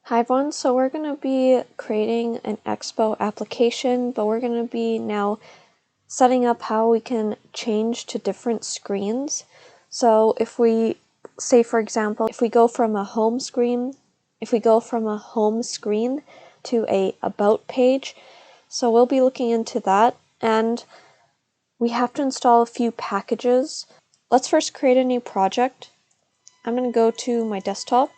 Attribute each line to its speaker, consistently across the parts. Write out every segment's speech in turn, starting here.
Speaker 1: Hi everyone, so we're going to be creating an Expo application, but we're going to be now setting up how we can change to different screens. So if we say, for example, if we go from a home screen to a about page, so we'll be looking into that, and we have to install a few packages. Let's first create a new project. I'm going to go to my desktop.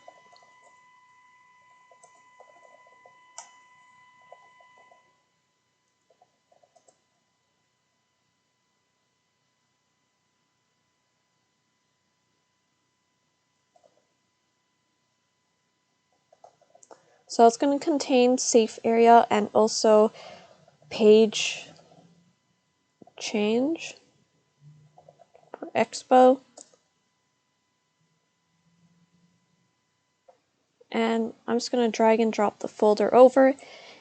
Speaker 1: So it's going to contain safe area and also page change for Expo. And I'm just going to drag and drop the folder over,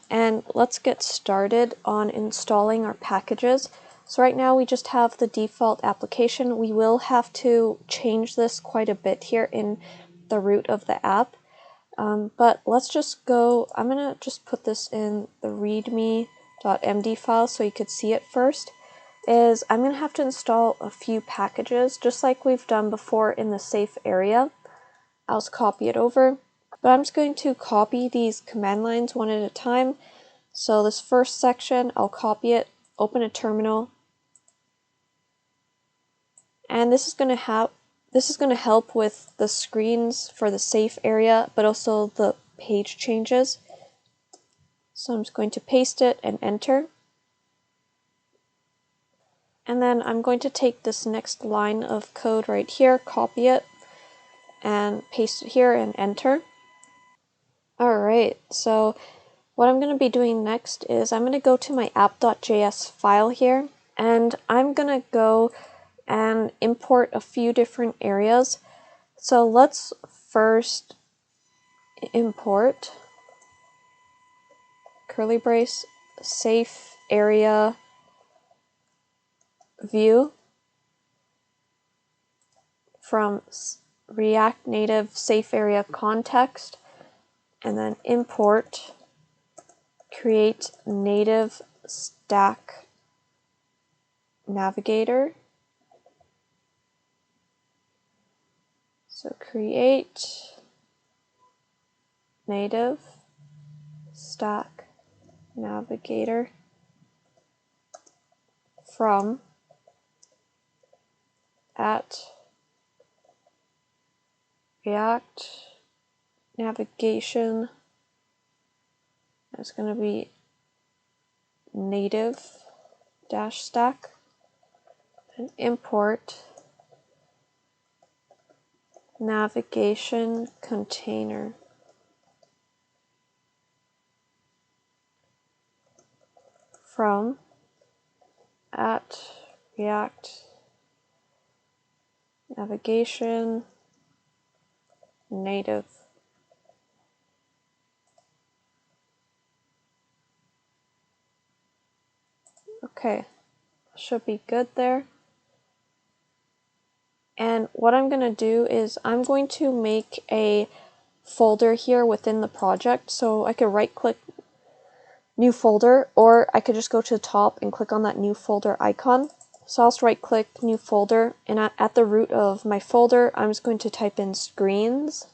Speaker 1: and let's get started on installing our packages. So right now we just have the default application. We will have to change this quite a bit here in the root of the app. But let's just go, I'm going to just put this in the readme.md file so you could see it first. I'm going to have to install a few packages just like we've done before in the safe area. I'll just copy it over, but I'm just going to copy these command lines one at a time. So this first section, I'll copy it, open a terminal, and this is going to help with the screens for the safe area, but also the page changes. So I'm just going to paste it and enter. And then I'm going to take this next line of code right here, copy it, and paste it here and enter. Alright, so what I'm going to be doing next is I'm going to go to my app.js file here, and I'm going to go and import a few different areas. So let's first import curly brace safe area view from React Native safe area context, and then import create native stack navigator. So create native stack navigator from at React navigation. That's going to be native dash stack, and import navigation container from at React navigation native. Okay, should be good there. And what I'm going to do is I'm going to make a folder here within the project. So I could right click new folder, or I could just go to the top and click on that new folder icon. So I'll just right click new folder, and at the root of my folder I'm just going to type in screens.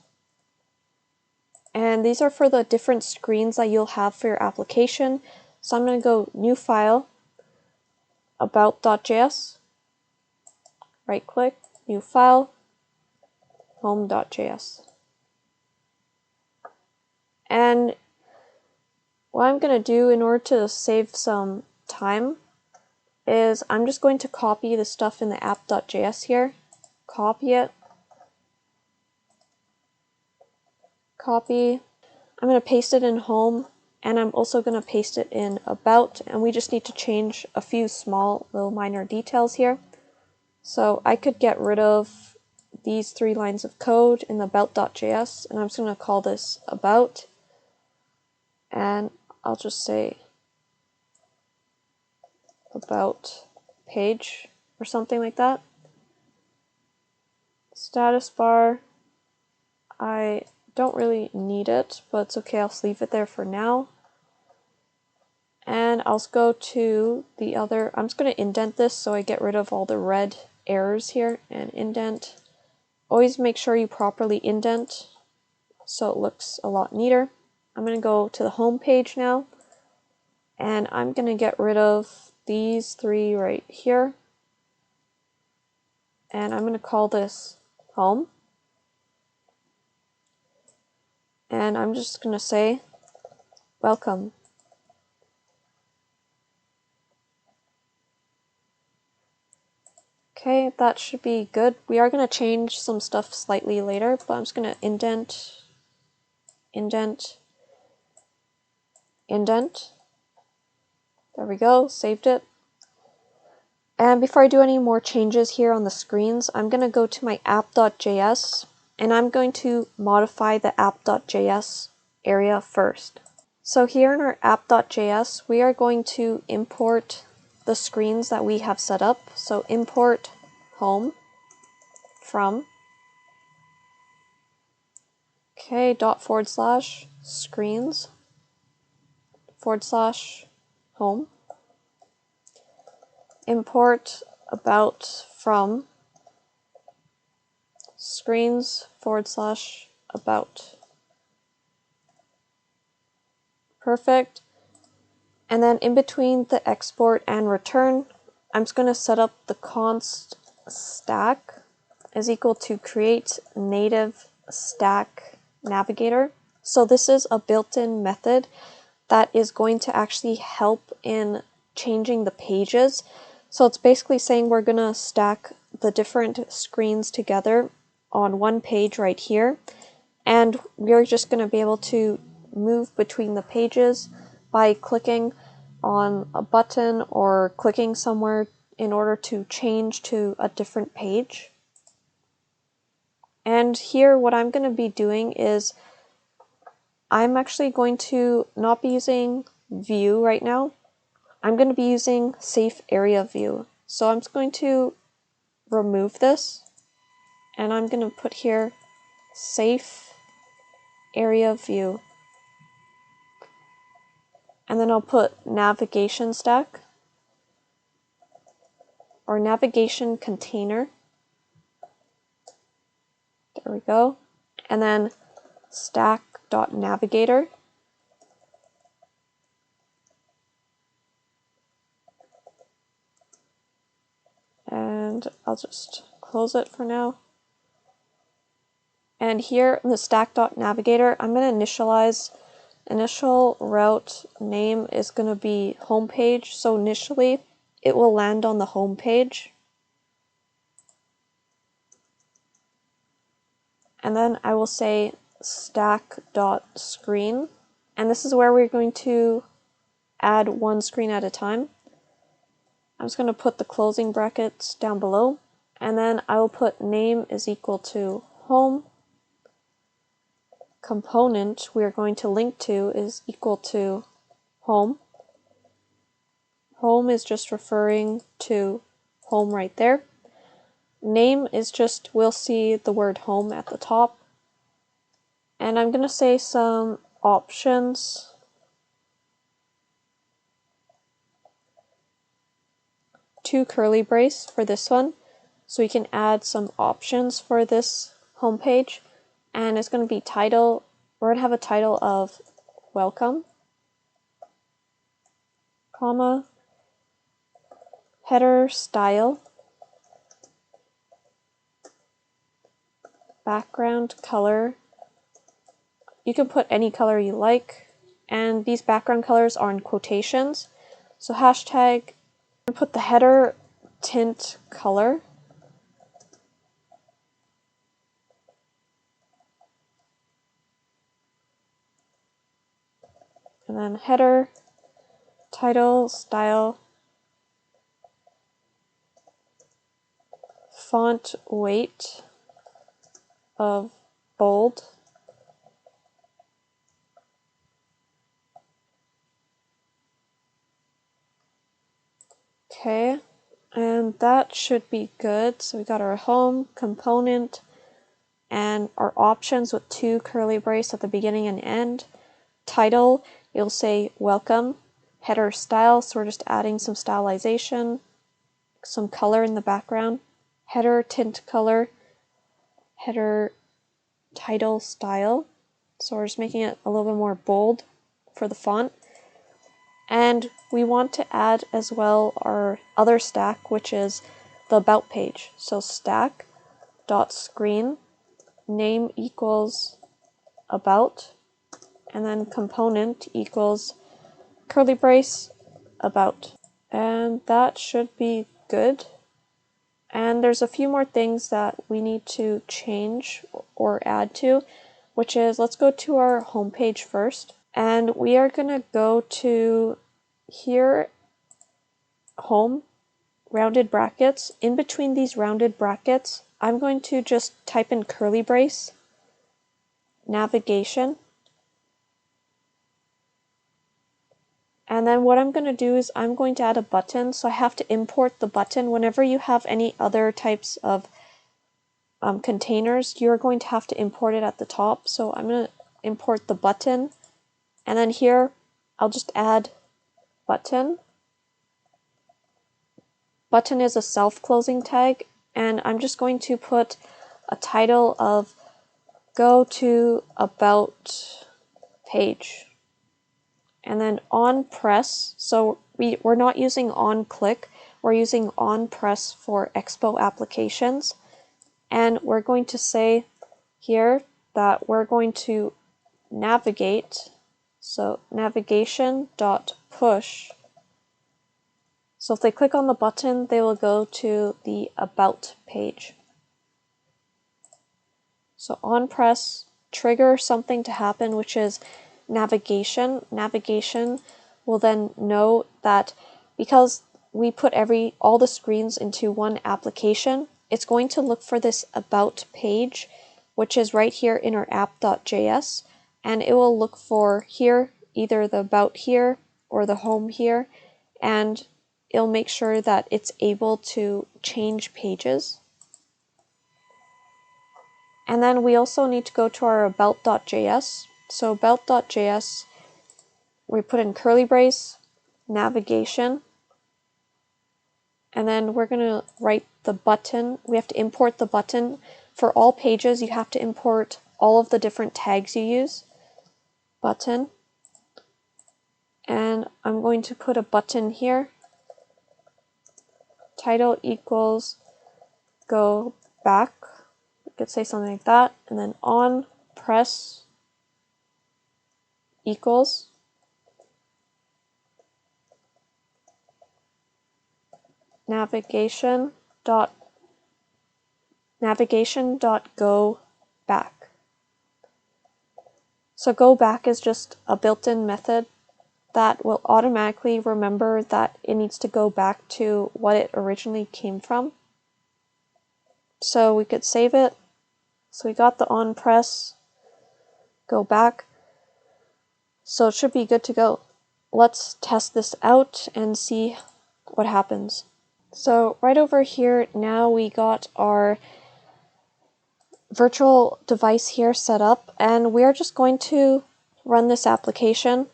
Speaker 1: And these are for the different screens that you'll have for your application. So I'm going to go new file, about.js, right click, new file, home.js. And what I'm going to do in order to save some time is I'm just going to copy the stuff in the app.js here, copy it, copy. I'm going to paste it in home, and I'm also going to paste it in about, and we just need to change a few small little minor details here. So I could get rid of these 3 lines of code in the about.js, and I'm just going to call this about, and I'll just say about page or something like that. Status bar, I don't really need it, but it's okay, I'll just leave it there for now. And I'll go to the other, I'm just going to indent this so I get rid of all the red errors here, and indent. Always make sure you properly indent so it looks a lot neater. I'm going to go to the home page now, and I'm going to get rid of these three right here, and I'm going to call this home, and I'm just going to say welcome. Okay, that should be good. We are going to change some stuff slightly later, but I'm just going to indent, indent, indent. There we go, saved it. And before I do any more changes here on the screens, I'm going to go to my app.js, and I'm going to modify the app.js area first. So here in our app.js, we are going to import the screens that we have set up. So import home from, okay, ./screens /home. Import about from screens /about. Perfect. And then in between the export and return, I'm just going to set up the const stack is equal to create native stack navigator. So this is a built-in method that is going to actually help in changing the pages. So it's basically saying we're going to stack the different screens together on one page right here, and we're just going to be able to move between the pages by clicking on a button or clicking somewhere in order to change to a different page. And here what I'm going to be doing is I'm actually going to not be using view right now. I'm going to be using safe area view. So I'm just going to remove this, and I'm going to put here safe area view. And then I'll put navigation stack or navigation container. There we go. And then stack.navigator. And I'll just close it for now. And here in the stack.navigator, I'm going to initialize. Initial route name is going to be home page. So initially, it will land on the home page. And then I will say stack.screen. And this is where we're going to add one screen at a time. I'm just going to put the closing brackets down below. And then I will put name is equal to home. Component we are going to link to is equal to home. Home is just referring to home right there. Name is just, we'll see the word home at the top. And I'm going to say some options. Two curly brace for this one. So we can add some options for this homepage. And it's going to be title. We're going to have a title of welcome, comma, header style, background color. You can put any color you like, and these background colors are in quotations. So hashtag, put the header tint color. And then header, title, style, font weight of bold. Okay, and that should be good. So we got our home component, and our options with 2 curly brace at the beginning and end. Title, you'll say welcome. Header style, so we're just adding some stylization, some color in the background. Header tint color, header title style, so we're just making it a little bit more bold for the font. And we want to add as well our other stack, which is the about page. So stack dot screen name equals about, and then component equals curly brace about. And that should be good. And there's a few more things that we need to change or add to, which is, let's go to our home page first. And we are going to go to here, home, rounded brackets. In between these rounded brackets, I'm going to just type in curly brace, navigation. And then what I'm going to do is I'm going to add a button. So I have to import the button. Whenever you have any other types of containers, you're going to have to import it at the top. So I'm going to import the button. And then here, I'll just add button. Button is a self-closing tag, and I'm just going to put a title of go to about page. And then on press, so we're not using on click, we're using on press for Expo applications. And we're going to say here that we're going to navigate, so navigation dot push. So if they click on the button, they will go to the about page. So on press, trigger something to happen, which is navigation. Navigation will then know that because we put all the screens into one application, it's going to look for this about page, which is right here in our app.js, and it will look for here, either the about here or the home here, and it'll make sure that it's able to change pages. And then we also need to go to our about.js. So about.js, we put in curly brace, navigation, and then we're going to write the button. We have to import the button. For all pages, you have to import all of the different tags you use. Button. And I'm going to put a button here. Title equals go back. We could say something like that. And then on press equals navigation dot go back. So go back is just a built-in method that will automatically remember that it needs to go back to what it originally came from. So we could save it. So we got the on press, go back. So it should be good to go. Let's test this out and see what happens. So right over here, now we got our virtual device here set up, and we're just going to run this application.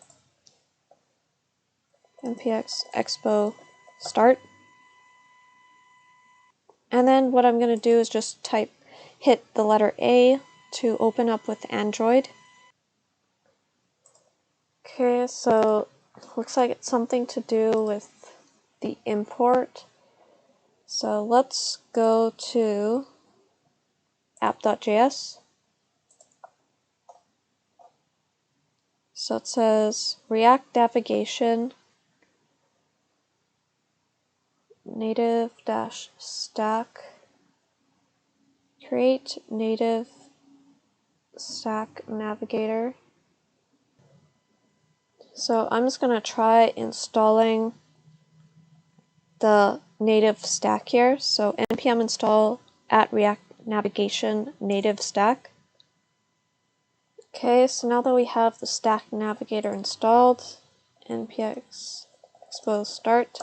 Speaker 1: npx expo start. And then what I'm going to do is just hit the letter A to open up with Android. Okay, so looks like it's something to do with the import. So let's go to app.js. So it says React navigation native-stack create native stack navigator. So I'm just going to try installing the native stack here. So npm install @react navigation native stack. Okay, so now that we have the stack navigator installed, npx expo start.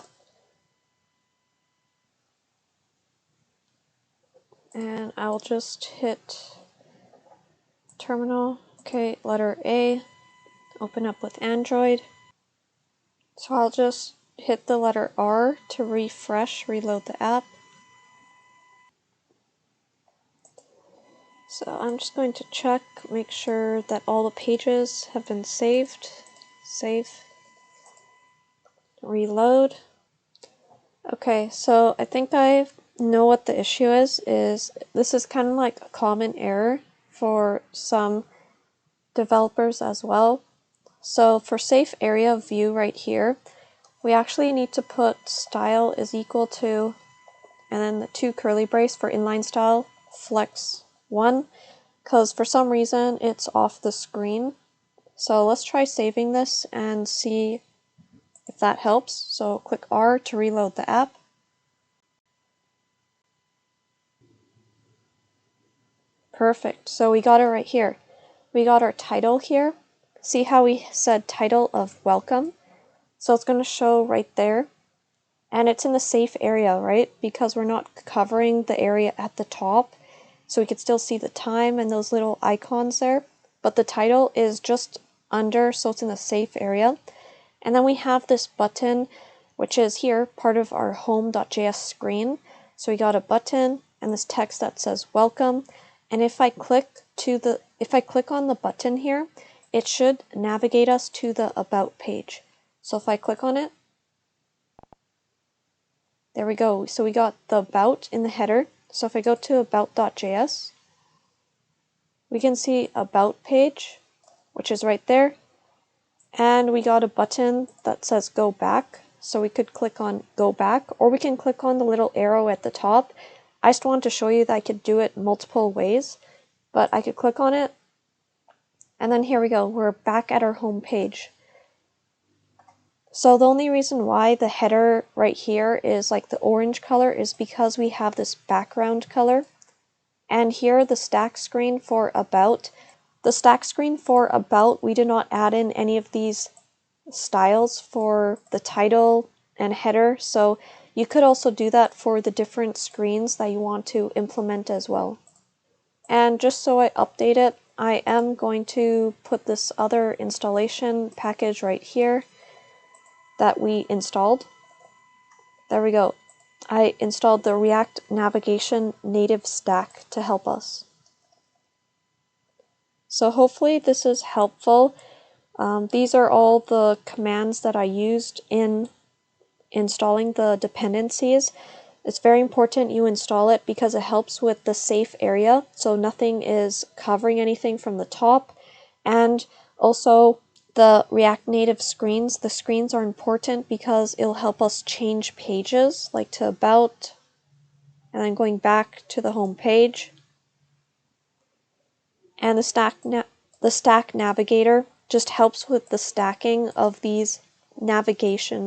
Speaker 1: And I'll just hit terminal. Okay, letter A, open up with Android. So I'll just hit the letter R to reload the app. So I'm just going to check, make sure that all the pages have been saved. Save. Reload. Okay, so I think I know what the issue is this is kind of like a common error for some developers as well. So for safe area view right here, we actually need to put style is equal to, and then the 2 curly brace for inline style, flex 1, because for some reason it's off the screen. So let's try saving this and see if that helps. So click R to reload the app. Perfect. So we got it right here. We got our title here. See how we said title of welcome? So it's going to show right there. And it's in the safe area, right? Because we're not covering the area at the top. So we could still see the time and those little icons there. But the title is just under, so it's in the safe area. And then we have this button, which is here, part of our home.js screen. So we got a button and this text that says welcome. And if I click on the button here, it should navigate us to the about page. So if I click on it, there we go. So we got the about in the header. So if I go to about.js, we can see about page, which is right there. And we got a button that says go back. So we could click on go back, or we can click on the little arrow at the top. I just wanted to show you that I could do it multiple ways, but I could click on it. And then here we go. We're back at our home page. So the only reason why the header right here is like the orange color is because we have this background color. And here the stack screen for about. The stack screen for about, we did not add in any of these styles for the title and header. So you could also do that for the different screens that you want to implement as well. And just so I update it, I am going to put this other installation package right here that we installed. There we go. I installed the React Navigation native stack to help us. So hopefully this is helpful. These are all the commands that I used in installing the dependencies. It's very important you install it because it helps with the safe area, so nothing is covering anything from the top. And also the React Native screens. The screens are important because it'll help us change pages, like to about, and then going back to the home page. And the stack navigator just helps with the stacking of these navigations.